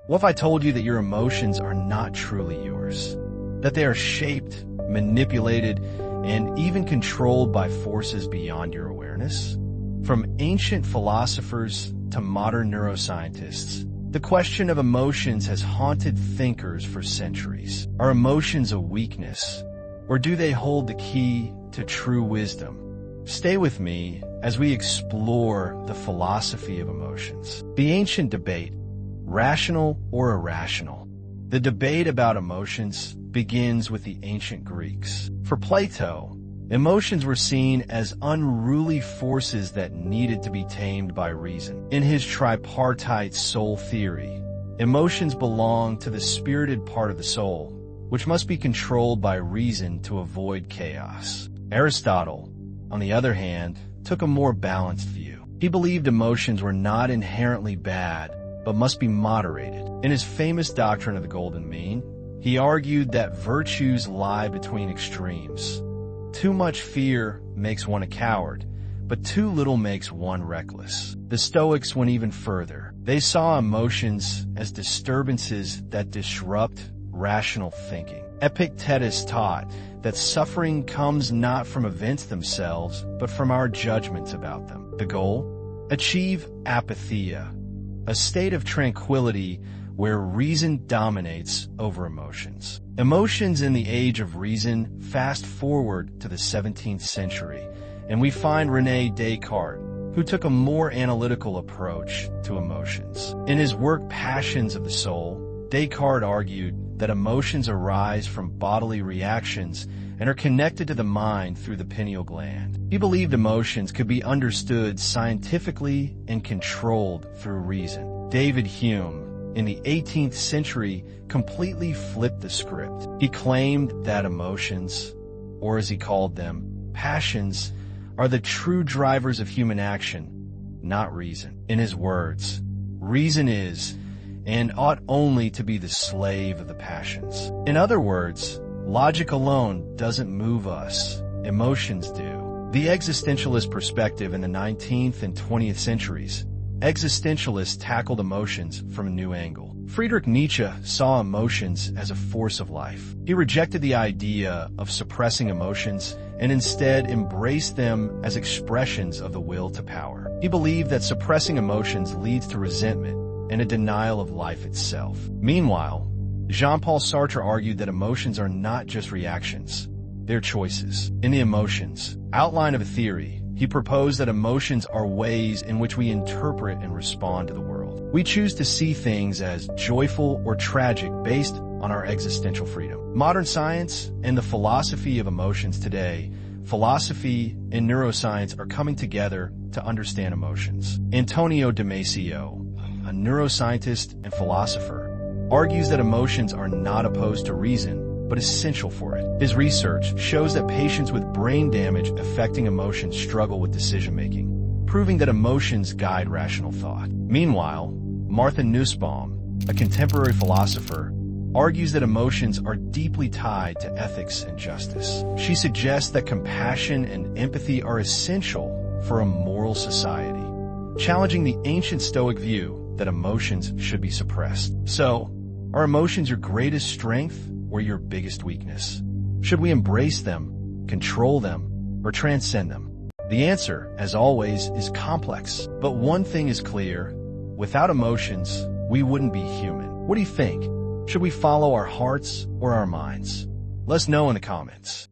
What if I told you that your emotions are not truly yours? That they are shaped, manipulated, and even controlled by forces beyond your awareness? From ancient philosophers to modern neuroscientists, the question of emotions has haunted thinkers for centuries. Are emotions a weakness, or do they hold the key to true wisdom? Stay with me as we explore the philosophy of emotions. The ancient debate, rational or irrational. The debate about emotions begins with the ancient Greeks. For Plato, emotions were seen as unruly forces that needed to be tamed by reason. In his Tripartite soul theory, emotions belong to the spirited part of the soul, which must be controlled by reason to avoid chaos. Aristotle, on the other hand, took a more balanced view. He believed emotions were not inherently bad, but must be moderated. In his famous doctrine of the golden mean, he argued that virtues lie between extremes. Too much fear makes one a coward, but too little makes one reckless. The Stoics went even further. They saw emotions as disturbances that disrupt rational thinking. Epictetus taught that suffering comes not from events themselves, but from our judgments about them. The goal? Achieve apatheia, a state of tranquility where reason dominates over emotions. Emotions in the age of reason fast forward to the 17th century, and we find René Descartes, who took a more analytical approach to emotions. In his work Passions of the Soul, Descartes argued that emotions arise from bodily reactions and are connected to the mind through the pineal gland. He believed emotions could be understood scientifically and controlled through reason. David Hume, in the 18th century, completely flipped the script. He claimed that emotions, or as he called them, passions, are the true drivers of human action, not reason. In his words, reason is and ought only to be the slave of the passions. In other words, logic alone doesn't move us, emotions do. The existentialist perspective in the 19th and 20th centuries, existentialists tackled emotions from a new angle. Friedrich Nietzsche saw emotions as a force of life. He rejected the idea of suppressing emotions and instead embraced them as expressions of the will to power. He believed that suppressing emotions leads to resentment and a denial of life itself. Meanwhile, Jean-Paul Sartre argued that emotions are not just reactions, they're choices. In the Emotions Outline of a Theory, he proposed that emotions are ways in which we interpret and respond to the world. We choose to see things as joyful or tragic based on our existential freedom. Modern science and the philosophy of emotions today, philosophy and neuroscience are coming together to understand emotions. Antonio Damasio, a neuroscientist and philosopher, argues that emotions are not opposed to reason, but essential for it. His research shows that patients with brain damage affecting emotions struggle with decision-making, proving that emotions guide rational thought. Meanwhile, Martha Nussbaum, a contemporary philosopher, argues that emotions are deeply tied to ethics and justice. She suggests that compassion and empathy are essential for a moral society, challenging the ancient Stoic view that emotions should be suppressed. So, are emotions your greatest strength or your biggest weakness? Should we embrace them, control them, or transcend them? The answer, as always, is complex. But one thing is clear: without emotions, we wouldn't be human. What do you think? Should we follow our hearts or our minds? Let us know in the comments.